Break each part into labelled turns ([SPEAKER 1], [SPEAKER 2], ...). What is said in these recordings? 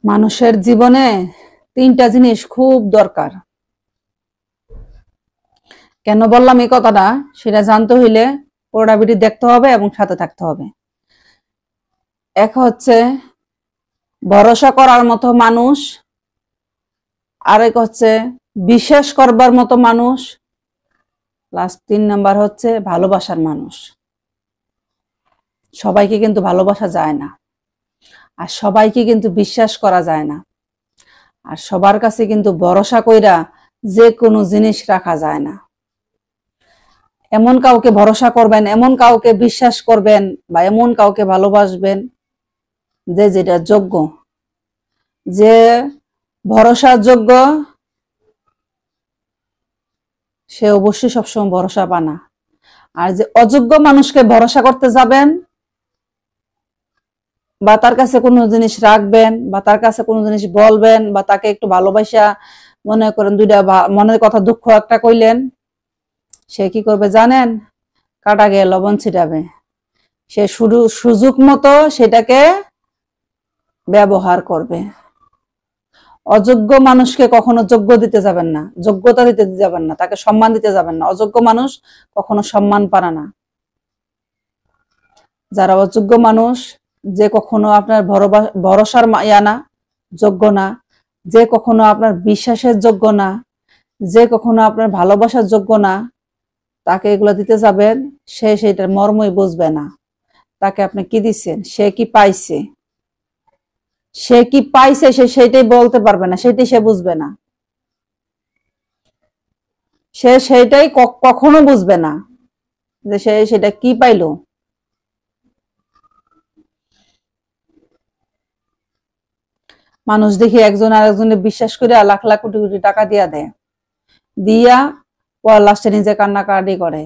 [SPEAKER 1] মানুষের জীবনে তিনটা জিনিস খুব দরকার। কেন বললাম এই কথাটা সেটা জানতে হইলে পুরোটা ভিডিও দেখতে হবে এবং সাথে থাকতে হবে। এক হচ্ছে ভরসা করার মতো মানুষ, আরেক হচ্ছে বিশ্বাস করবার মতো মানুষ, প্লাস 3 নাম্বার হচ্ছে ভালোবাসার মানুষ। সবাইকে কিন্তু ভালোবাসা যায় না, আর সবাইকে কিন্তু বিশ্বাস করা যায় না, আর সবার কাছে কিন্তু ভরসা কইরা যে কোনো জিনিস রাখা যায় না। এমন কাউকে ভরসা করবেন, এমন কাউকে বিশ্বাস করবেন বা এমন কাউকে ভালোবাসবেন যে যেটা যোগ্য, যে ভরসার যোগ্য, সে অবশ্যই সবসময় ভরসা পানা। আর যে অযোগ্য মানুষকে ভরসা করতে যাবেন বা তার কাছে কোনো জিনিস রাখবেন বা তার কাছে কোনো জিনিস বলবেন বা তাকে একটু ভালোবাসা মনে করেন, দুইটা মনের কথা দুঃখ একটা কইলেন, সে কি করবে জানেন? কাটা গিয়ে লবণ ছিটাবে। সে শুধু সুযোগ মতো সেটাকে ব্যবহার করবে। অযোগ্য মানুষকে কখনো যোগ্য দিতে যাবেন না, যোগ্যতা দিতে যাবেন না, তাকে সম্মান দিতে যাবেন না। অযোগ্য মানুষ কখনো সম্মান পায় না। যারা অযোগ্য মানুষ, যে কখনো আপনার ভরসার ইয়া না, যোগ্য না, যে কখনো আপনার বিশ্বাসের যোগ্য না, যে কখনো আপনার ভালোবাসার যোগ্য না, তাকে এগুলো দিতে যাবেন, সে সেটার মর্মই বুঝবে না। তাকে আপনি কি দিচ্ছেন, সে কি পাইছে, সে কি পাইছে সে সেইটাই বলতে পারবে না, সেটাই সে বুঝবে না। সে সেইটাই কখনো বুঝবে না যে সে সেটা কি পাইলো। মানুষ দেখি একজন আরেকজনের বিশ্বাস করে লাখ লাখ কোটি কোটি টাকা দিয়া দেয়, দিয়া পর লাস্টে নিজে কান্নাকাটি করে।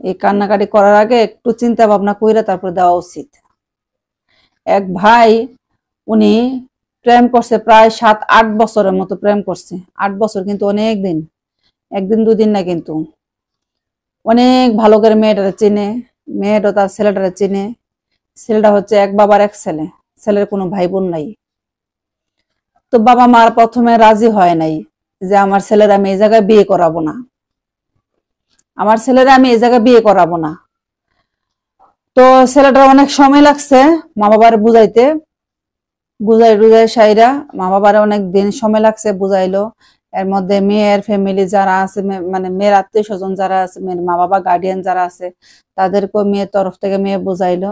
[SPEAKER 1] এই কান্নাকাটি করার আগে একটু চিন্তা ভাবনা কইরা তারপর দেওয়া উচিত। এক ভাই, উনি প্রেম করছে প্রায় 7-8 বছরের মতো প্রেম করছে। 8 বছর কিন্তু অনেক দিন, একদিন দুদিন না, কিন্তু অনেক ভালো করে মেয়েটারে চিনে, মেয়েটা তার ছেলেটারে চিনে। ছেলেটা হচ্ছে এক বাবার এক ছেলে, ছেলের কোনো ভাই বোন নাই। তো বাবা মার প্রথমে রাজি হয় নাই যে আমার ছেলের আমি এই জায়গায় বিয়ে করাবো না, আমার ছেলেরা আমি এই জায়গায় বিয়ে করাবো না। তো ছেলেটার অনেক সময় লাগছে মা বাবার বুঝাইতে, বুঝাই সাইরা মা বাবার অনেক দিন সময় লাগছে বুঝাইলো। এর মধ্যে মেয়ের ফ্যামিলি যারা আছে, মানে মেয়ের আত্মীয় স্বজন যারা আছে, মেয়ের মা বাবা গার্ডিয়ান যারা আছে, তাদেরকে মেয়ের তরফ থেকে মেয়ে বুঝাইলো।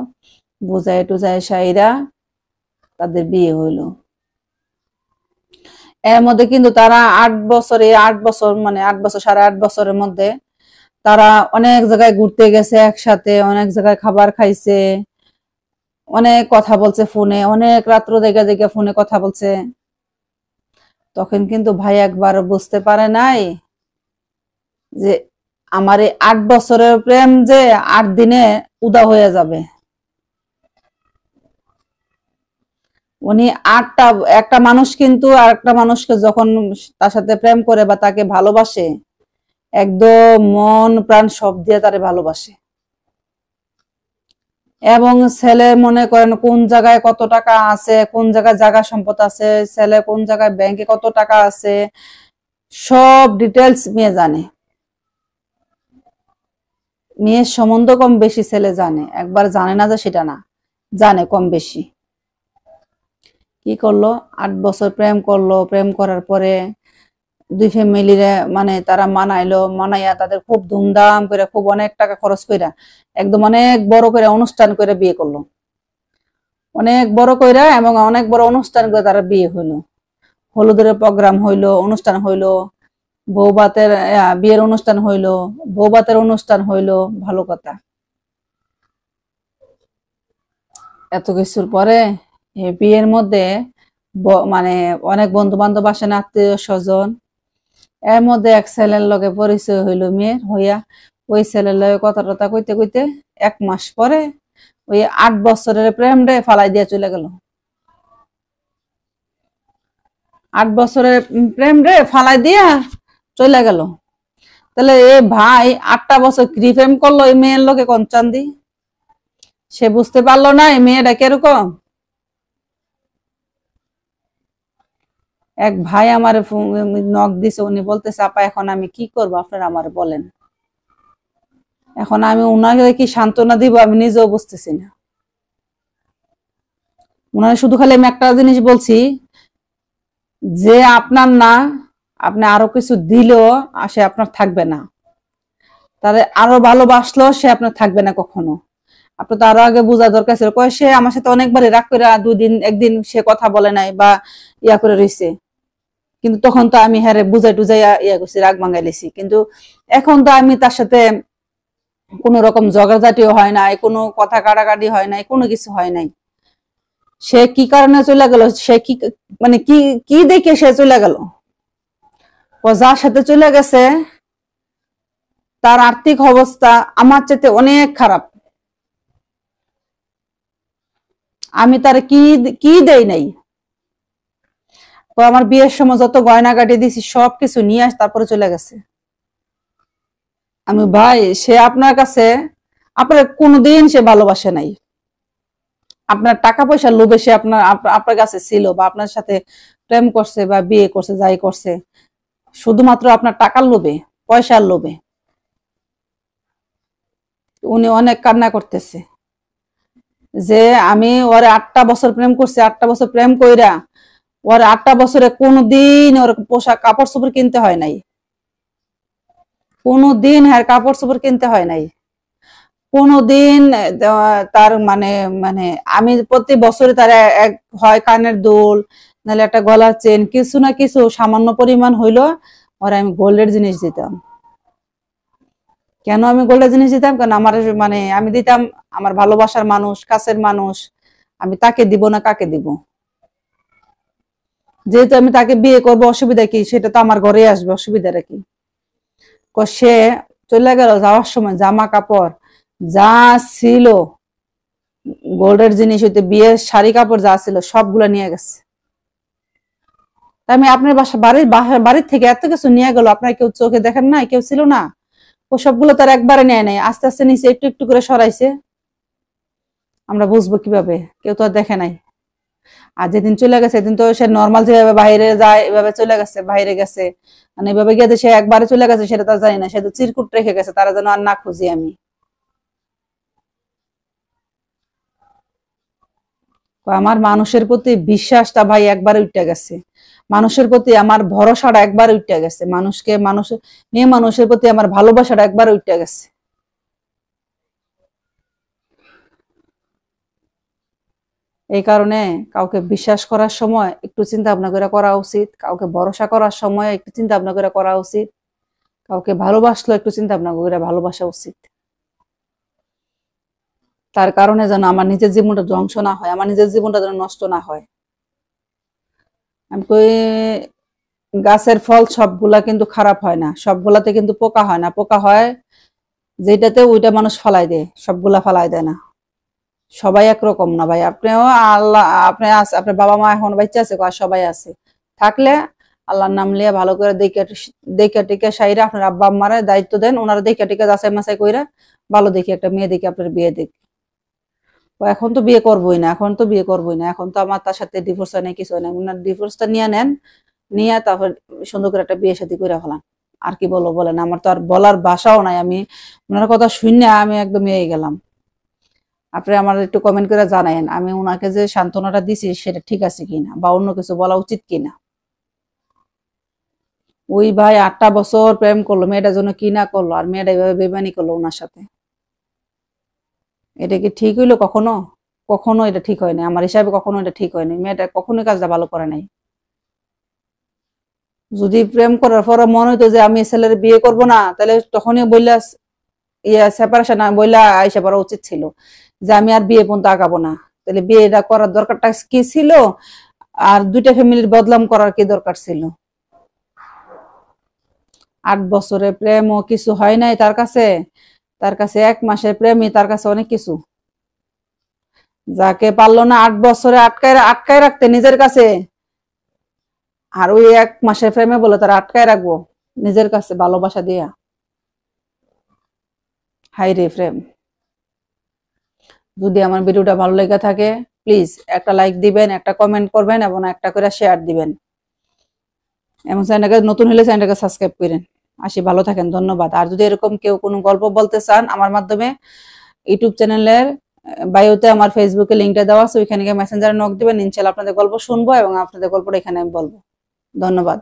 [SPEAKER 1] বুঝাই টুজাই সাইরা তাদের বিয়ে হইলো। এর মধ্যে কিন্তু তারা 8 বছরে, 8 বছর মানে 8 বছর 8.5 বছরের মধ্যে তারা অনেক জায়গায় ঘুরতে গেছে একসাথে, অনেক জায়গায় খাবার খাইছে, অনেক কথা বলছে ফোনে, অনেক রাত্র জায়গা জায়গা ফোনে কথা বলছে। তখন কিন্তু ভাই একবার বুঝতে পারে নাই যে আমার এই 8 বছরের প্রেম যে 8 দিনে উদা হয়ে যাবে। উনি একটা মানুষ কিন্তু আর একটা মানুষকে যখন তার সাথে প্রেম করে বা তাকে ভালোবাসে, একদম মন প্রাণ সব দিয়ে তারে ভালোবাসে। এবং ছেলে মনে করেন কোন জায়গায় কত টাকা আছে, কোন জায়গায় জায়গা সম্পদ আছে, ছেলে কোন জায়গায় ব্যাংকে কত টাকা আছে, সব ডিটেলস মেয়ে জানে। মেয়ের সম্বন্ধ কম বেশি ছেলে জানে, একবার জানে না যে সেটা না, জানে কম বেশি। কি করলো, 8 বছর প্রেম করলো, প্রেম করার পরে দুই ফ্যামিলিরে মানে তারা মানাইলো, মানাইয়া তাদের খুব ধুমধাম করে, খুব অনেক টাকা খরচ করে, একদম অনেক বড় করে অনুষ্ঠান করে বিয়ে করলো, অনেক বড় কইরা এবং অনেক বড় অনুষ্ঠান করে তারা বিয়ে হইলো। হলুদের প্রোগ্রাম হইলো, অনুষ্ঠান হইলো, বৌভাতের বিয়ের অনুষ্ঠান হইলো, বৌভাতের অনুষ্ঠান হইলো, ভালো কথা। এত কিছুর পরে বিয়ের মধ্যে মানে অনেক বন্ধু বান্ধব আসেন, আত্মীয় স্বজন। এর মধ্যে এক ছেলের লগে পরিচয় হইলো মেয়ের হইয়া, ওই ছেলের লগে কথা টথা কইতে কইতে 1 মাস পরে ওই 8 বছরের প্রেম রে ফালাই দিয়ে চলে গেল। 8 বছরের প্রেম রে ফালাই দিয়া চলে গেল। তাহলে এ ভাই 8টা বছর কি প্রেম করলো এই মেয়ের লোকে কনচান্দি? সে বুঝতে পারলো না এই মেয়েটা কিরকম। এক ভাই আমার নক দিছে, উনি বলতেছে আপা এখন আমি কি করবো আপনারা আমার বলেন। এখন আমি উনাকে কি সান্ত্বনা দিব আমি নিজেও বুঝতেছি না। উনাকে শুধু খালি আমি একটা জিনিস বলছি, যে আপনার না, আপনি আরো কিছু দিলেও সে আপনার থাকবে না, তাহলে আরো ভালোবাসলেও সে আপনার থাকবে না কখনো। আপনার তো আরো আগে বোঝা দরকার ছিল। কয় সে আমার সাথে অনেকবারই রাগ করে 2 দিন 1 দিন সে কথা বলে নাই বা ইয়া করে রয়েছে, কিন্তু তখন তো আমি হ্যাঁ বুঝাই টুজাই ইয়া করছি, রাগ ভাঙাই লেছি। কিন্তু এখন তো আমি তার সাথে কোনো রকম ঝগড়াঝাটিও হয় নাই, কোনো কথা কাটাকাটি হয় নাই, কোনো কিছু হয় নাই। সে কি কারণে চলে গেল, সে কি মানে কি কি দেখে সে চলে গেল? ও যার সাথে চলে গেছে তার আর্থিক অবস্থা আমার চাইতে অনেক খারাপ। আমি তার কি কি দেই নাই। তো আমার বিয়ের সময় যত গয়নাগাটি দিছি সবকিছু নিয়ে আস তারপরে চলে গেছে। আমি ভাই সে আপনার কাছে, আপনার কোনোদিন সে ভালোবাসে নাই। আপনার টাকা পয়সার লোভে সে আপনার কাছে ছিল, বা আপনার সাথে প্রেম করছে বা বিয়ে করছে, যাই করছে শুধুমাত্র আপনার টাকার লোভে, পয়সার লোভে। উনি অনেক কান্না করতেছে যে আমি ওরে 8টা বছর প্রেম করছি, 8টা বছর প্রেম কইরা ওর 8টা বছরে কোনোদিন ওর পোশাক কাপড় চোপড় কিনতে হয় নাই, কোনোদিন হ্যাঁ কাপড় চোপড় কিনতে হয় নাই, কোনোদিন তার মানে মানে আমি প্রতি বছরে তার এক হয় কানের দুল, নাহলে একটা গলার চেন, কিছু না কিছু সামান্য পরিমাণ হইলো ওর আমি গোল্ডের জিনিস দিতাম। কেন আমি গোল্ডের জিনিস দিতাম? কারণ আমার মানে আমি দিতাম আমার ভালোবাসার মানুষ, কাছের মানুষ, আমি তাকে দিব না কাকে দিব? যেহেতু আমি তাকে বিয়ে করবো, অসুবিধা কি? সেটা তো আমার ঘরে আসবে, অসুবিধাটা কি? সে চলে গেল, যাওয়ার সময় জামা কাপড় যা ছিল, গোল্ডের জিনিস হইতে বিয়ের শাড়ি কাপড় যা ছিল সবগুলো নিয়ে গেছে। আমি আপনার বাড়ির থেকে এত কিছু নিয়ে গেল, আপনার কেউ চোখে দেখেন না? কেউ ছিল না? ও সবগুলো তার একবারে নেয় নাই, আস্তে আস্তে নিচে একটু একটু করে সরাইছে। আমরা বুঝবো কিভাবে? কেউ তো আর দেখে নাই। আর যেদিন চলে গেছে সেদিন তো সে নর্মাল যেভাবে বাইরে যায় এভাবে চলে গেছে, বাইরে গেছে, মানে এভাবে গিয়ে সে একবারে চলে গেছে সেটা তো জানি না, সে তো চিরকুট রেখে গেছে, তারা যেন আর না খুঁজি আমি। আমার মানুষের প্রতি বিশ্বাসটা ভাই একবারে উঠে গেছে, মানুষের প্রতি আমার ভরসাটা একবারে উঠে গেছে, মেয়ে মানুষের প্রতি আমার ভালোবাসাটা একবারে উঠে গেছে। এই কারণে কাউকে বিশ্বাস করার সময় একটু চিন্তা ভাবনা করে করা উচিত, কাউকে ভরসা করার সময় একটু চিন্তা ভাবনা করে করা উচিত, কাউকে ভালোবাসলো একটু চিন্তা ভাবনা করে ভালোবাসা উচিত। তার কারণে যেন আমার নিজের জীবনটা ধ্বংস না হয়, আমার নিজের জীবনটা যেন নষ্ট না হয়। আমি কই গাছের ফল সবগুলা কিন্তু খারাপ হয় না, সবগুলাতে কিন্তু পোকা হয় না, পোকা হয় যেটাতে ওইটা মানুষ ফালাই দেয়, সবগুলা ফালাই দেয় না। সবাই একরকম না ভাই। আপনিও আল্লাহ, আপনি আছে, আপনার বাবা মা এখন বাচ্চা আছে, সবাই আছে, থাকলে আল্লাহর নাম লিয়ে ভালো করে দেখে টেকে সাইরা আপনার আব্বা আম্মারা দায়িত্ব দেন, ওনারা দেখে টেকে যাচাই মাচাই কইরা ভালো দেখি একটা মেয়ে দেখি আপনার বিয়ে দেখি। এখন তো বিয়ে করবোই না, এখন তো বিয়ে করবোই না, এখন তো আমার তার সাথে ডিভোর্স হয় না, কিছু হয় না। ওনার ডিভোর্সটা নিয়ে নেন, নিয়ে তারপর সুন্দর করে একটা বিয়ে শাদী করে ফেলান। আর কি বলবো বলেন? আমার তো আর বলার ভাষাও নাই। আমি ওনার কথা শুনে আমি একদম ইয়ে গেলাম। আপনি আমার একটু কমেন্ট করে জানায়েন আমি ওনাকে যে সান্ত্বনাটা দিছি সেটা ঠিক আছে কিনা, বা অন্য কিছু বলা উচিত কিনা। ওই ভাই 8টা বছর প্রেম করলো, মেয়েটার জন্য কি না করলো, আর মেয়েটা এইভাবে বেমানি করলো ওনার সাথে। এটা কি ঠিক হইলো? কখনো কখনো এটা ঠিক হয়নি, আমার হিসাবে কখনো এটা ঠিক হয়নি। মেয়েটা কখনোই কাজটা ভালো করে নাই। যদি প্রেম করার পরে মনে হইতো যে আমি ছেলের বিয়ে করব না, তাহলে তখনই বললা সেপারেশন বললা আইসা পড়া উচিত ছিল, যে আমি আর বিয়ে পর্যন্ত আগাবো না। তাহলে বিয়েটা করার দরকারটা কি ছিল? আর 2টা ফ্যামিলির বদলাম করার কি দরকার ছিল? 8 বছরে প্রেম ও কিছু হয় নাই তার কাছে, তার কাছে 1 মাসের প্রেমই তার কাছে অনেক কিছু। যাকে পারলো না 8 বছরে আটকায় আটকায় রাখতে নিজের কাছে, আর ওই 1 মাসের প্রেমে বলে তারা আটকায় রাখবো নিজের কাছে ভালোবাসা দিয়া। হাই রে প্রেম। যদি আমার ভিডিওটা ভালো লেগে থাকে প্লিজ একটা লাইক দিবেন, একটা কমেন্ট করবেন এবং একটা করে শেয়ার দিবেন। এবং চ্যানেলটাকে নতুন হলে চ্যানেলটাকে সাবস্ক্রাইব করেন। আসি, ভালো থাকেন, ধন্যবাদ। আর যদি এরকম কেউ কোনো গল্প বলতে চান আমার মাধ্যমে, ইউটিউব চ্যানেলের বায়োতে আমার ফেসবুকে লিঙ্কটা দেওয়া আছে, ওইখানে গিয়ে মেসেঞ্জারে নক দিবেন, ইনশাআল্লাহ আপনাদের গল্প শুনবো এবং আপনাদের গল্পটা এখানে আমি বলবো। ধন্যবাদ।